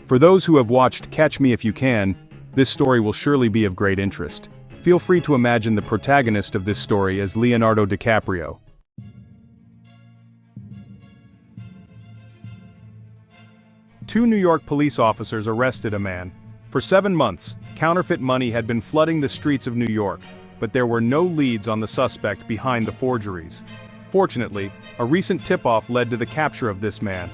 For those who have watched Catch Me If You Can, this story will surely be of great interest. Feel free to imagine the protagonist of this story as Leonardo DiCaprio. Two New York police officers arrested a man. For 7 months, counterfeit money had been flooding the streets of New York, but there were no leads on the suspect behind the forgeries. Fortunately, a recent tip-off led to the capture of this man.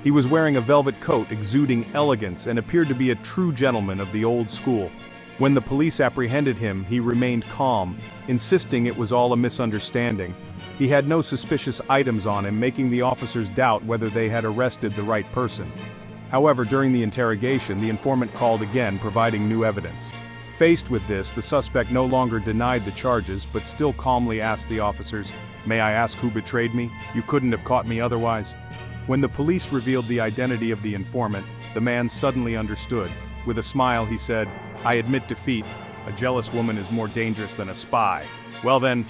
He was wearing a velvet coat exuding elegance and appeared to be a true gentleman of the old school. When the police apprehended him, he remained calm, insisting it was all a misunderstanding. He had no suspicious items on him, making the officers doubt whether they had arrested the right person. However, during the interrogation, the informant called again, providing new evidence. Faced with this, the suspect no longer denied the charges, but still calmly asked the officers, "May I ask who betrayed me? You couldn't have caught me otherwise." When the police revealed the identity of the informant, the man suddenly understood. With a smile, he said, "I admit defeat. A jealous woman is more dangerous than a spy." "Well then,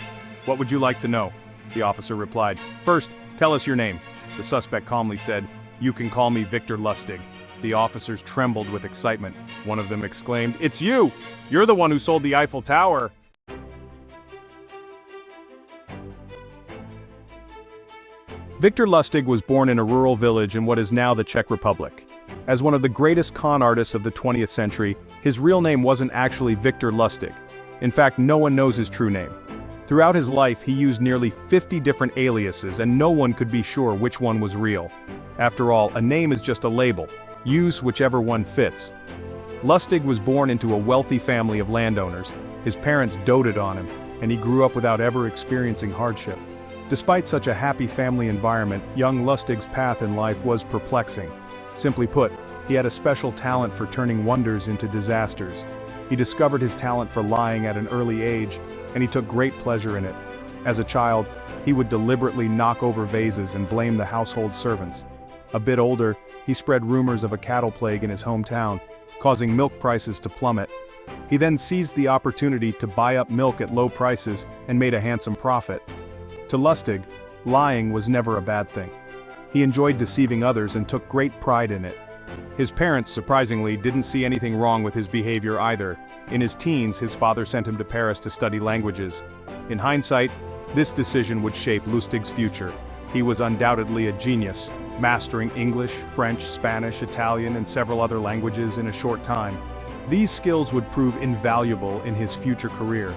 what would you like to know?" the officer replied. "First, tell us your name." The suspect calmly said, "You can call me Victor Lustig." The officers trembled with excitement. One of them exclaimed, "It's you! You're the one who sold the Eiffel Tower!" Victor Lustig was born in a rural village in what is now the Czech Republic. As one of the greatest con artists of the 20th century, his real name wasn't actually Victor Lustig. In fact, no one knows his true name. Throughout his life, he used nearly 50 different aliases, and no one could be sure which one was real. After all, a name is just a label. Use whichever one fits. Lustig was born into a wealthy family of landowners. His parents doted on him, and he grew up without ever experiencing hardship. Despite such a happy family environment, young Lustig's path in life was perplexing. Simply put, he had a special talent for turning wonders into disasters. He discovered his talent for lying at an early age, and he took great pleasure in it. As a child, he would deliberately knock over vases and blame the household servants. A bit older, he spread rumors of a cattle plague in his hometown, causing milk prices to plummet. He then seized the opportunity to buy up milk at low prices and made a handsome profit. To Lustig, lying was never a bad thing. He enjoyed deceiving others and took great pride in it. His parents, surprisingly, didn't see anything wrong with his behavior either. In his teens, his father sent him to Paris to study languages. In hindsight, this decision would shape Lustig's future. He was undoubtedly a genius, mastering English, French, Spanish, Italian, and several other languages in a short time. These skills would prove invaluable in his future career.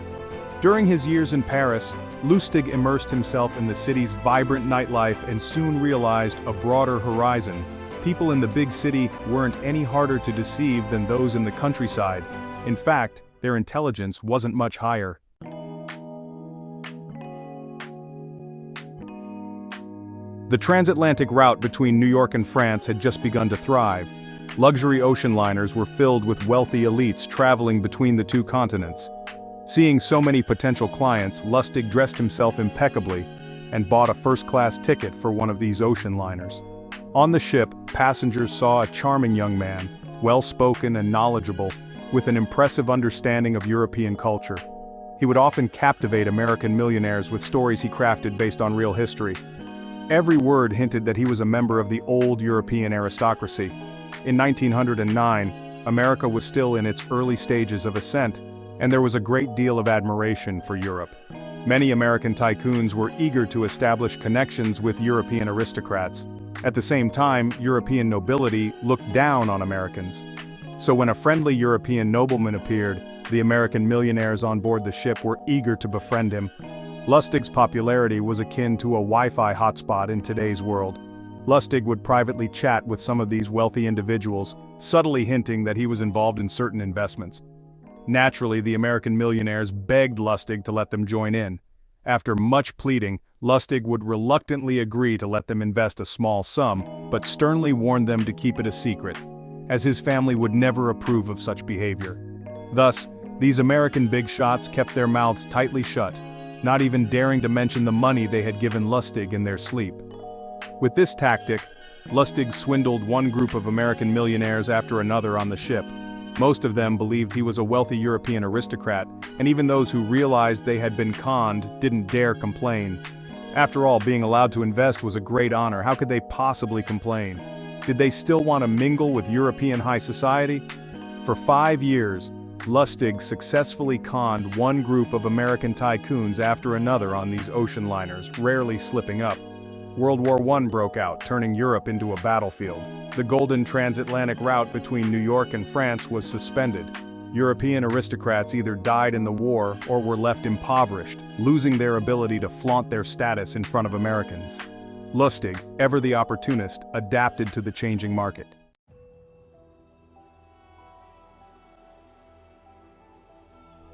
During his years in Paris, Lustig immersed himself in the city's vibrant nightlife and soon realized a broader horizon. People in the big city weren't any harder to deceive than those in the countryside. In fact, their intelligence wasn't much higher. The transatlantic route between New York and France had just begun to thrive. Luxury ocean liners were filled with wealthy elites traveling between the two continents. Seeing so many potential clients, Lustig dressed himself impeccably and bought a first-class ticket for one of these ocean liners. On the ship, passengers saw a charming young man, well-spoken and knowledgeable, with an impressive understanding of European culture. He would often captivate American millionaires with stories he crafted based on real history. Every word hinted that he was a member of the old European aristocracy. In 1909, America was still in its early stages of ascent, and there was a great deal of admiration for Europe. Many American tycoons were eager to establish connections with European aristocrats. At the same time, European nobility looked down on Americans. So when a friendly European nobleman appeared, the American millionaires on board the ship were eager to befriend him. Lustig's popularity was akin to a Wi-Fi hotspot in today's world. Lustig would privately chat with some of these wealthy individuals, subtly hinting that he was involved in certain investments. Naturally, the American millionaires begged Lustig to let them join in. After much pleading, Lustig would reluctantly agree to let them invest a small sum, but sternly warned them to keep it a secret, as his family would never approve of such behavior. Thus, these American big shots kept their mouths tightly shut, not even daring to mention the money they had given Lustig in their sleep. With this tactic, Lustig swindled one group of American millionaires after another on the ship. Most of them believed he was a wealthy European aristocrat, and even those who realized they had been conned didn't dare complain. After all, being allowed to invest was a great honor. How could they possibly complain? Did they still want to mingle with European high society? For 5 years, Lustig successfully conned one group of American tycoons after another on these ocean liners, rarely slipping up. World War I broke out, turning Europe into a battlefield. The golden transatlantic route between New York and France was suspended. European aristocrats either died in the war or were left impoverished, losing their ability to flaunt their status in front of Americans. Lustig, ever the opportunist, adapted to the changing market.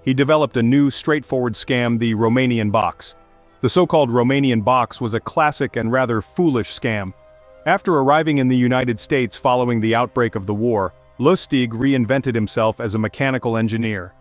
He developed a new, straightforward scam, the Romanian box. The so-called Romanian box was a classic and rather foolish scam. After arriving in the United States following the outbreak of the war, Lustig reinvented himself as a mechanical engineer.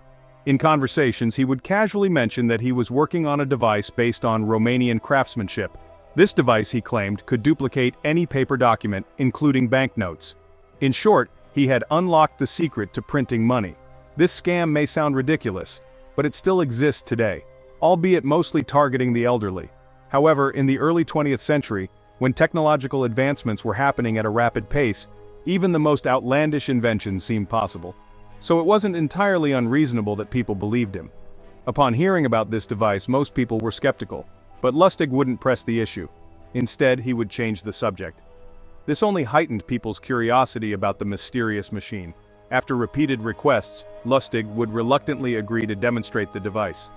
In conversations, he would casually mention that he was working on a device based on Romanian craftsmanship. This device, he claimed, could duplicate any paper document, including banknotes. In short, he had unlocked the secret to printing money. This scam may sound ridiculous, but it still exists today, albeit mostly targeting the elderly. However, in the early 20th century, when technological advancements were happening at a rapid pace, even the most outlandish inventions seemed possible. So it wasn't entirely unreasonable that people believed him. Upon hearing about this device, most people were skeptical, but Lustig wouldn't press the issue. Instead, he would change the subject. This only heightened people's curiosity about the mysterious machine. After repeated requests, Lustig would reluctantly agree to demonstrate the device.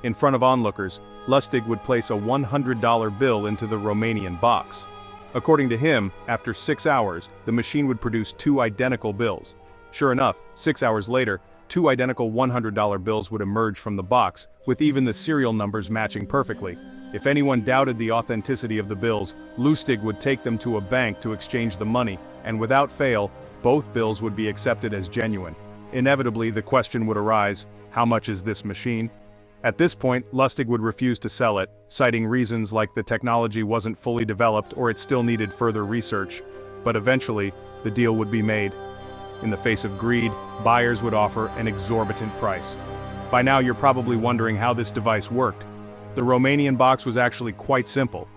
In front of onlookers, Lustig would place a $100 bill into the Romanian box. According to him, after 6 hours, the machine would produce 2 identical bills. Sure enough, 6 hours later, 2 identical $100 bills would emerge from the box, with even the serial numbers matching perfectly. If anyone doubted the authenticity of the bills, Lustig would take them to a bank to exchange the money, and without fail, both bills would be accepted as genuine. Inevitably, the question would arise, how much is this machine? At this point, Lustig would refuse to sell it, citing reasons like the technology wasn't fully developed or it still needed further research. But eventually, the deal would be made. In the face of greed, buyers would offer an exorbitant price. By now you're probably wondering how this device worked. The Romanian box was actually quite simple.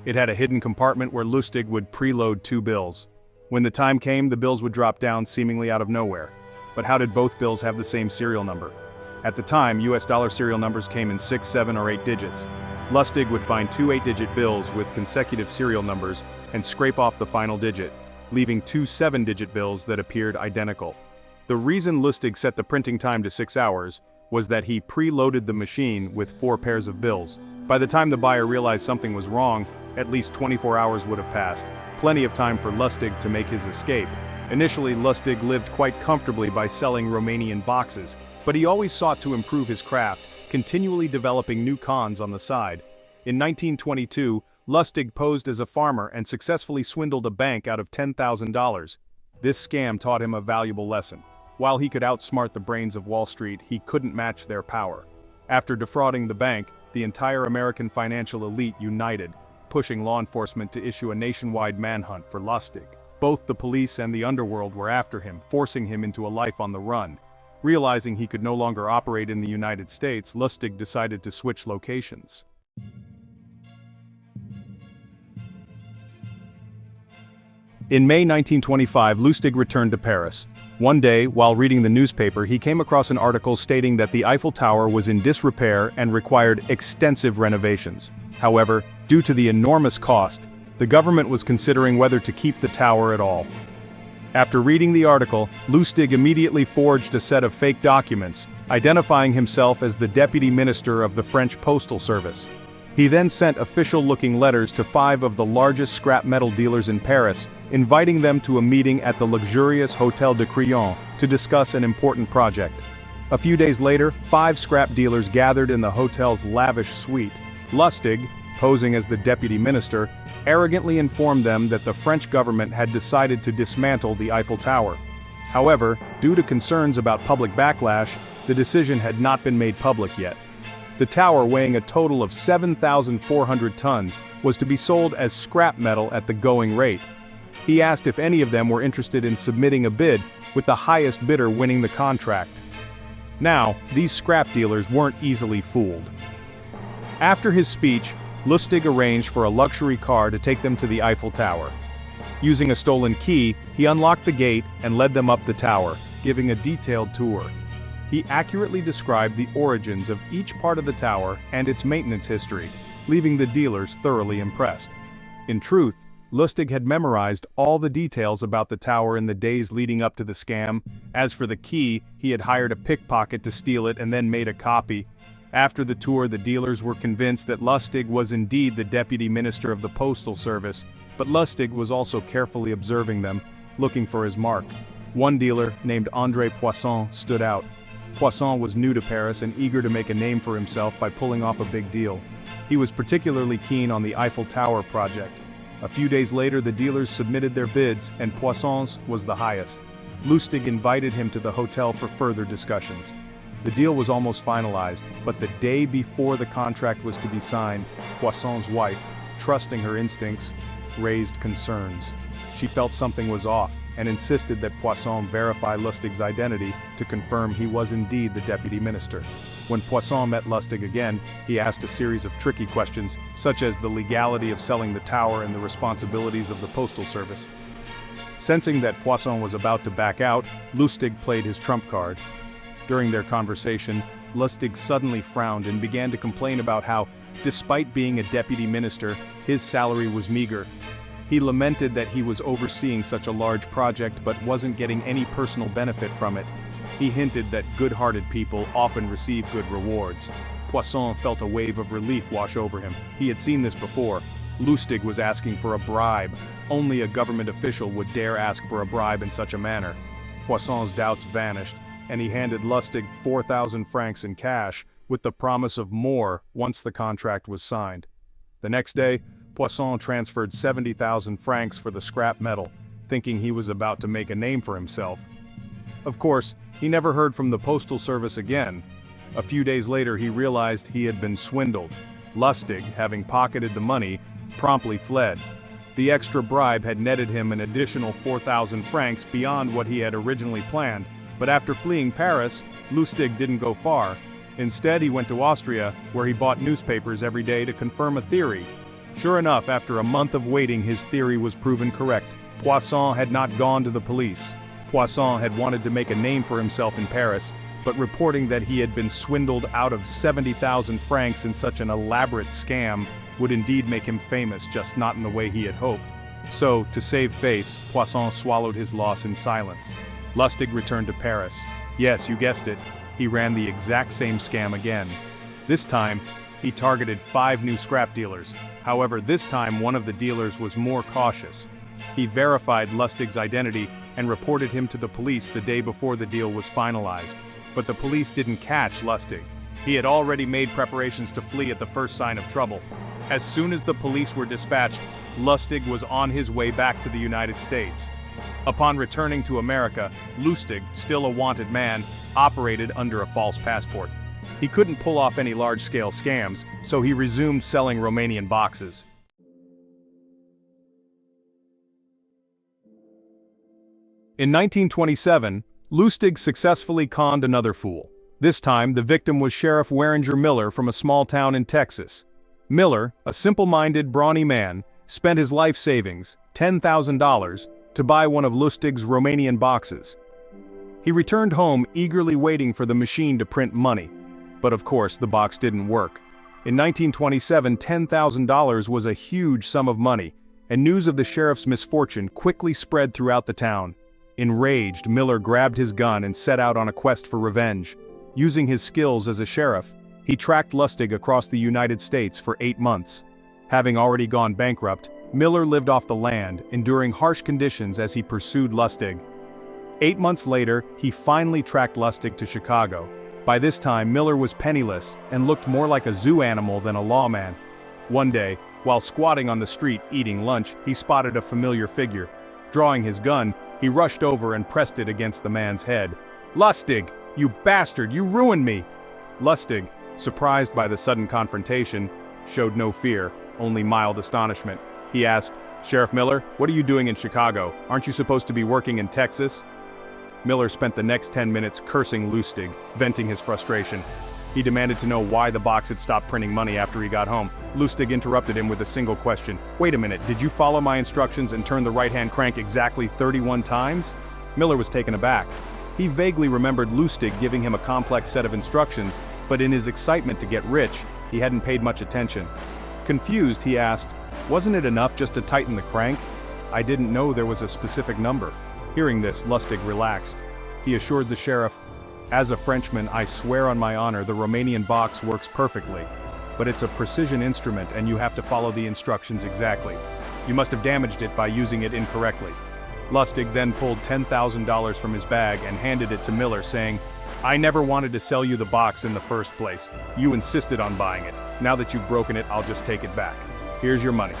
It had a hidden compartment where Lustig would preload 2 bills. When the time came, the bills would drop down seemingly out of nowhere. But how did both bills have the same serial number? At the time, US dollar serial numbers came in 6, 7, or 8 digits. Lustig would find 2 8-digit bills with consecutive serial numbers and scrape off the final digit, leaving 2 7-digit bills that appeared identical. The reason Lustig set the printing time to 6 hours was that he preloaded the machine with 4 pairs of bills. By the time the buyer realized something was wrong, at least 24 hours would have passed, plenty of time for Lustig to make his escape. Initially, Lustig lived quite comfortably by selling Romanian boxes, but he always sought to improve his craft, continually developing new cons on the side. In 1922, Lustig posed as a farmer and successfully swindled a bank out of $10,000. This scam taught him a valuable lesson. While he could outsmart the brains of Wall Street, he couldn't match their power. After defrauding the bank, the entire American financial elite united, pushing law enforcement to issue a nationwide manhunt for Lustig. Both the police and the underworld were after him, forcing him into a life on the run. Realizing he could no longer operate in the United States, Lustig decided to switch locations. In May 1925, Lustig returned to Paris. One day, while reading the newspaper, he came across an article stating that the Eiffel Tower was in disrepair and required extensive renovations. However, due to the enormous cost, the government was considering whether to keep the tower at all. After reading the article, Lustig immediately forged a set of fake documents, identifying himself as the deputy minister of the French Postal Service. He then sent official-looking letters to 5 of the largest scrap metal dealers in Paris, inviting them to a meeting at the luxurious Hôtel de Crillon to discuss an important project. A few days later, 5 scrap dealers gathered in the hotel's lavish suite. Lustig, posing as the deputy minister, arrogantly informed them that the French government had decided to dismantle the Eiffel Tower. However, due to concerns about public backlash, the decision had not been made public yet. The tower, weighing a total of 7,400 tons, was to be sold as scrap metal at the going rate. He asked if any of them were interested in submitting a bid, with the highest bidder winning the contract. Now, these scrap dealers weren't easily fooled. After his speech, Lustig arranged for a luxury car to take them to the Eiffel Tower. Using a stolen key, he unlocked the gate and led them up the tower, giving a detailed tour. He accurately described the origins of each part of the tower and its maintenance history, leaving the dealers thoroughly impressed. In truth, Lustig had memorized all the details about the tower in the days leading up to the scam. As for the key, he had hired a pickpocket to steal it and then made a copy. After the tour, the dealers were convinced that Lustig was indeed the deputy minister of the postal service, but Lustig was also carefully observing them, looking for his mark. One dealer, named André Poisson, stood out. Poisson was new to Paris and eager to make a name for himself by pulling off a big deal. He was particularly keen on the Eiffel Tower project. A few days later, the dealers submitted their bids, and Poisson's was the highest. Lustig invited him to the hotel for further discussions. The deal was almost finalized, but the day before the contract was to be signed, Poisson's wife, trusting her instincts, raised concerns. She felt something was off, and insisted that Poisson verify Lustig's identity to confirm he was indeed the deputy minister. When Poisson met Lustig again, he asked a series of tricky questions, such as the legality of selling the tower and the responsibilities of the postal service. Sensing that Poisson was about to back out, Lustig played his trump card. During their conversation, Lustig suddenly frowned and began to complain about how, despite being a deputy minister, his salary was meager. He lamented that he was overseeing such a large project but wasn't getting any personal benefit from it. He hinted that good-hearted people often receive good rewards. Poisson felt a wave of relief wash over him. He had seen this before. Lustig was asking for a bribe. Only a government official would dare ask for a bribe in such a manner. Poisson's doubts vanished, and he handed Lustig 4,000 francs in cash, with the promise of more once the contract was signed. The next day, Poisson transferred 70,000 francs for the scrap metal, thinking he was about to make a name for himself. Of course, he never heard from the postal service again. A few days later, he realized he had been swindled. Lustig, having pocketed the money, promptly fled. The extra bribe had netted him an additional 4,000 francs beyond what he had originally planned, but after fleeing Paris, Lustig didn't go far. Instead, he went to Austria, where he bought newspapers every day to confirm a theory. Sure enough, after a month of waiting, his theory was proven correct. Poisson had not gone to the police. Poisson had wanted to make a name for himself in Paris, but reporting that he had been swindled out of 70,000 francs in such an elaborate scam would indeed make him famous, just not in the way he had hoped. So, to save face, Poisson swallowed his loss in silence. Lustig returned to Paris. Yes, you guessed it, he ran the exact same scam again. This time, he targeted 5 new scrap dealers. However, this time one of the dealers was more cautious. He verified Lustig's identity and reported him to the police the day before the deal was finalized. But the police didn't catch Lustig. He had already made preparations to flee at the first sign of trouble. As soon as the police were dispatched, Lustig was on his way back to the United States. Upon returning to America, Lustig, still a wanted man, operated under a false passport. He couldn't pull off any large-scale scams, so he resumed selling Romanian boxes. In 1927, Lustig successfully conned another fool. This time, the victim was Sheriff Weringer Miller from a small town in Texas. Miller, a simple-minded, brawny man, spent his life savings, $10,000, to buy one of Lustig's Romanian boxes. He returned home eagerly waiting for the machine to print money. But of course, the box didn't work. In 1927, $10,000 was a huge sum of money, and news of the sheriff's misfortune quickly spread throughout the town. Enraged, Miller grabbed his gun and set out on a quest for revenge. Using his skills as a sheriff, he tracked Lustig across the United States for 8 months. Having already gone bankrupt, Miller lived off the land, enduring harsh conditions as he pursued Lustig. 8 months later, he finally tracked Lustig to Chicago. By this time, Miller was penniless and looked more like a zoo animal than a lawman. One day, while squatting on the street eating lunch, he spotted a familiar figure. Drawing his gun, he rushed over and pressed it against the man's head. "Lustig, you bastard, you ruined me!" Lustig, surprised by the sudden confrontation, showed no fear, only mild astonishment. He asked, "Sheriff Miller, what are you doing in Chicago? Aren't you supposed to be working in Texas?" Miller spent the next 10 minutes cursing Lustig, venting his frustration. He demanded to know why the box had stopped printing money after he got home. Lustig interrupted him with a single question. Wait a minute, did you follow my instructions and turn the right-hand crank exactly 31 times? Miller was taken aback. He vaguely remembered Lustig giving him a complex set of instructions, but in his excitement to get rich, he hadn't paid much attention. Confused, he asked, "Wasn't it enough just to tighten the crank? I didn't know there was a specific number." Hearing this, Lustig relaxed. He assured the sheriff, "As a Frenchman, I swear on my honor the Romanian box works perfectly. But it's a precision instrument and you have to follow the instructions exactly. You must have damaged it by using it incorrectly." Lustig then pulled $10,000 from his bag and handed it to Miller, saying, "I never wanted to sell you the box in the first place. You insisted on buying it. Now that you've broken it, I'll just take it back. Here's your money."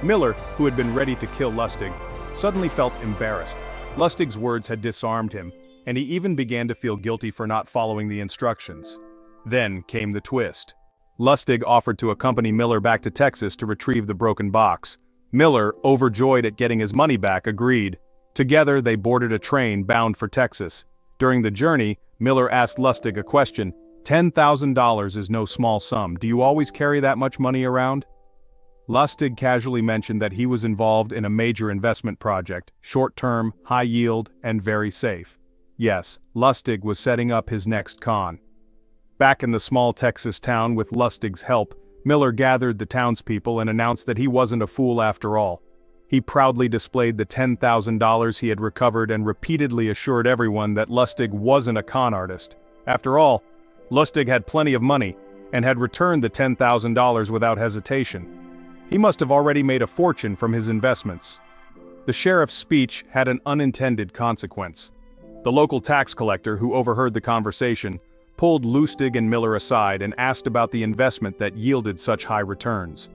Miller, who had been ready to kill Lustig, suddenly felt embarrassed. Lustig's words had disarmed him, and he even began to feel guilty for not following the instructions. Then came the twist. Lustig offered to accompany Miller back to Texas to retrieve the broken box. Miller, overjoyed at getting his money back, agreed. Together they boarded a train bound for Texas. During the journey, Miller asked Lustig a question. $10,000 is no small sum. Do you always carry that much money around? Lustig casually mentioned that he was involved in a major investment project, short-term, high-yield, and very safe. Yes, Lustig was setting up his next con. Back in the small Texas town with Lustig's help, Miller gathered the townspeople and announced that he wasn't a fool after all. He proudly displayed the $10,000 he had recovered and repeatedly assured everyone that Lustig wasn't a con artist. After all, Lustig had plenty of money and had returned the $10,000 without hesitation. He must have already made a fortune from his investments. The sheriff's speech had an unintended consequence. The local tax collector, who overheard the conversation, pulled Lustig and Miller aside and asked about the investment that yielded such high returns.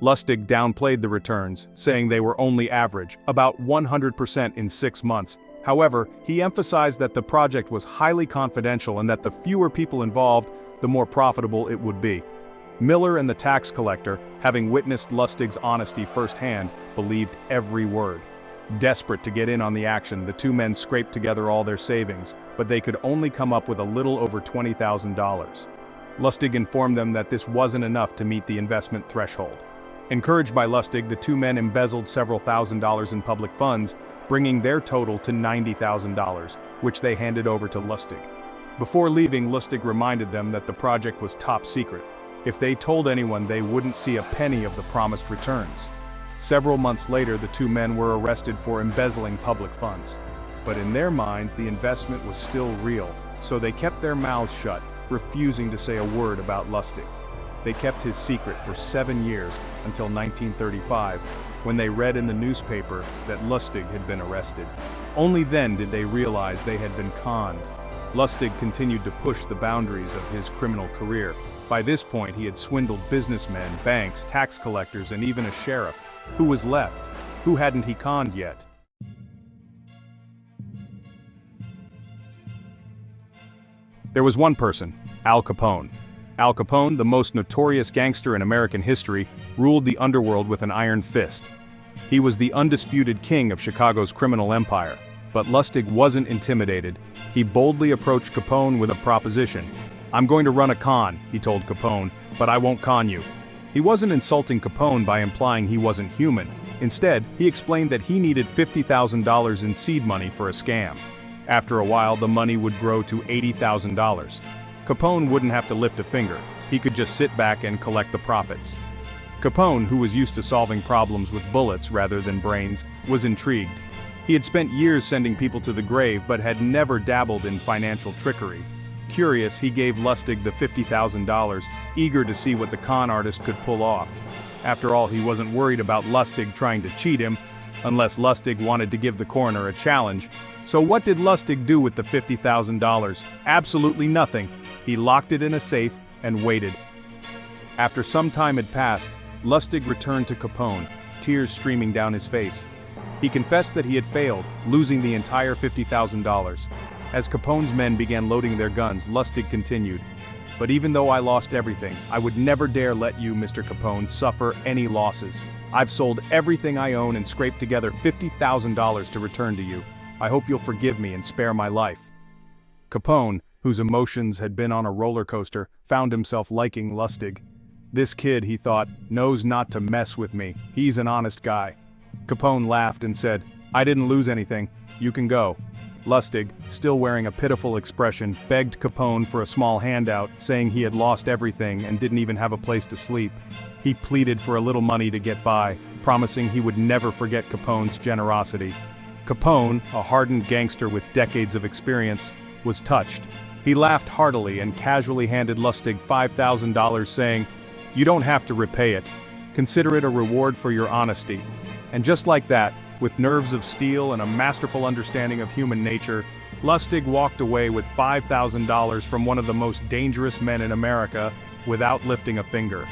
Lustig downplayed the returns, saying they were only average, about 100% in 6 months. However, he emphasized that the project was highly confidential and that the fewer people involved, the more profitable it would be. Miller and the tax collector, having witnessed Lustig's honesty firsthand, believed every word. Desperate to get in on the action, the two men scraped together all their savings, but they could only come up with a little over $20,000. Lustig informed them that this wasn't enough to meet the investment threshold. Encouraged by Lustig, the two men embezzled several $1,000s in public funds, bringing their total to $90,000, which they handed over to Lustig. Before leaving, Lustig reminded them that the project was top secret. If they told anyone, they wouldn't see a penny of the promised returns. Several months later, the two men were arrested for embezzling public funds. But in their minds, the investment was still real, so they kept their mouths shut, refusing to say a word about Lustig. They kept his secret for 7 years, until 1935, when they read in the newspaper that Lustig had been arrested. Only then did they realize they had been conned. Lustig continued to push the boundaries of his criminal career. By this point, he had swindled businessmen, banks, tax collectors, and even a sheriff. Who was left? Who hadn't he conned yet? There was one person, Al Capone. Al Capone, the most notorious gangster in American history, ruled the underworld with an iron fist. He was the undisputed king of Chicago's criminal empire. But Lustig wasn't intimidated. He boldly approached Capone with a proposition. "I'm going to run a con," he told Capone, "but I won't con you." He wasn't insulting Capone by implying he wasn't human. Instead, he explained that he needed $50,000 in seed money for a scam. After a while, the money would grow to $80,000. Capone wouldn't have to lift a finger. He could just sit back and collect the profits. Capone, who was used to solving problems with bullets rather than brains, was intrigued. He had spent years sending people to the grave but had never dabbled in financial trickery. Curious, he gave Lustig the $50,000, eager to see what the con artist could pull off. After all, he wasn't worried about Lustig trying to cheat him, unless Lustig wanted to give the coroner a challenge. So what did Lustig do with the $50,000? Absolutely nothing. He locked it in a safe and waited. After some time had passed, Lustig returned to Capone, tears streaming down his face. He confessed that he had failed, losing the entire $50,000. As Capone's men began loading their guns, Lustig continued, "But even though I lost everything, I would never dare let you, Mr. Capone, suffer any losses. I've sold everything I own and scraped together $50,000 to return to you. I hope you'll forgive me and spare my life." Capone, whose emotions had been on a roller coaster, found himself liking Lustig. This kid, he thought, knows not to mess with me. He's an honest guy. Capone laughed and said, "I didn't lose anything. You can go." Lustig, still wearing a pitiful expression, begged Capone for a small handout, saying he had lost everything and didn't even have a place to sleep. He pleaded for a little money to get by, promising he would never forget Capone's generosity. Capone, a hardened gangster with decades of experience, was touched. He laughed heartily and casually handed Lustig $5,000, saying, "You don't have to repay it. Consider it a reward for your honesty." And just like that, with nerves of steel and a masterful understanding of human nature, Lustig walked away with $5,000 from one of the most dangerous men in America, without lifting a finger.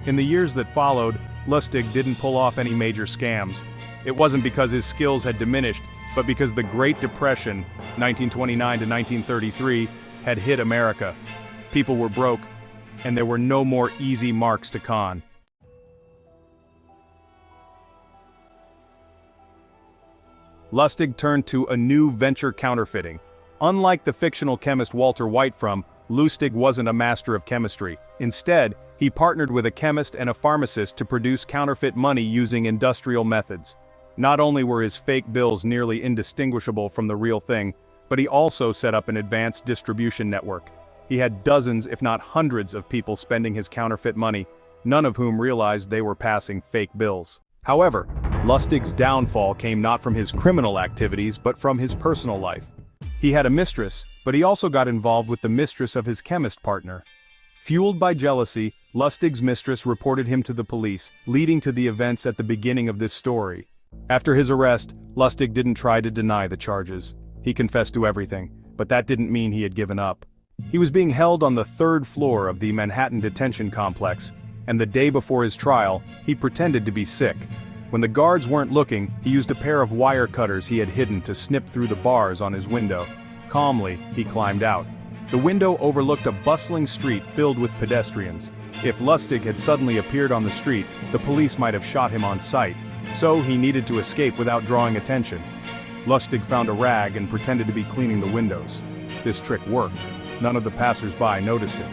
In the years that followed, Lustig didn't pull off any major scams. It wasn't because his skills had diminished, but because the Great Depression, 1929 to 1933, had hit America. People were broke, and there were no more easy marks to con. Lustig turned to a new venture: counterfeiting. Unlike the fictional chemist Walter Whitefrom, Lustig wasn't a master of chemistry. Instead, he partnered with a chemist and a pharmacist to produce counterfeit money using industrial methods. Not only were his fake bills nearly indistinguishable from the real thing, but he also set up an advanced distribution network. He had dozens, if not hundreds, of people spending his counterfeit money, none of whom realized they were passing fake bills. However, Lustig's downfall came not from his criminal activities but from his personal life. He had a mistress, but he also got involved with the mistress of his chemist partner. Fueled by jealousy, Lustig's mistress reported him to the police, leading to the events at the beginning of this story. After his arrest, Lustig didn't try to deny the charges. He confessed to everything, but that didn't mean he had given up. He was being held on the 3rd floor of the Manhattan detention complex, and the day before his trial, he pretended to be sick. When the guards weren't looking, he used a pair of wire cutters he had hidden to snip through the bars on his window. Calmly, he climbed out. The window overlooked a bustling street filled with pedestrians. If Lustig had suddenly appeared on the street, the police might have shot him on sight. So he needed to escape without drawing attention. Lustig found a rag and pretended to be cleaning the windows. This trick worked. None of the passers-by noticed him.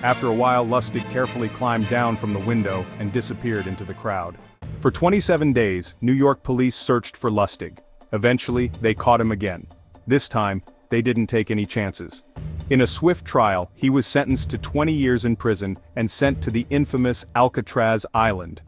After a while, Lustig carefully climbed down from the window and disappeared into the crowd. For 27 days, New York police searched for Lustig. Eventually, they caught him again. This time, they didn't take any chances. In a swift trial, he was sentenced to 20 years in prison and sent to the infamous Alcatraz Island.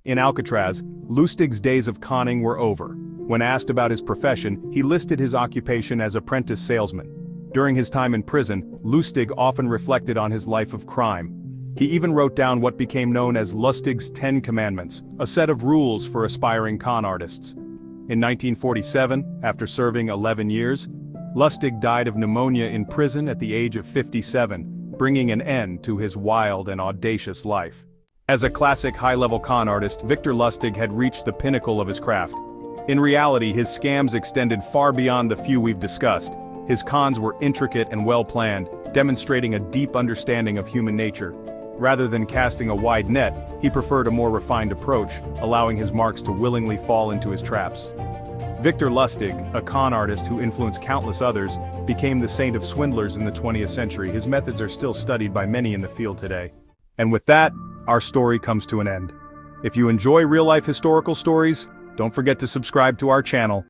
In Alcatraz, Lustig's days of conning were over. When asked about his profession, he listed his occupation as apprentice salesman. During his time in prison, Lustig often reflected on his life of crime. He even wrote down what became known as Lustig's 10 Commandments, a set of rules for aspiring con artists. In 1947, after serving 11 years, Lustig died of pneumonia in prison at the age of 57, bringing an end to his wild and audacious life. As a classic high-level con artist, Victor Lustig had reached the pinnacle of his craft. In reality, his scams extended far beyond the few we've discussed. His cons were intricate and well-planned, demonstrating a deep understanding of human nature. Rather than casting a wide net, he preferred a more refined approach, allowing his marks to willingly fall into his traps. Victor Lustig, a con artist who influenced countless others, became the saint of swindlers in the 20th century. His methods are still studied by many in the field today. And with that, our story comes to an end. If you enjoy real-life historical stories, don't forget to subscribe to our channel.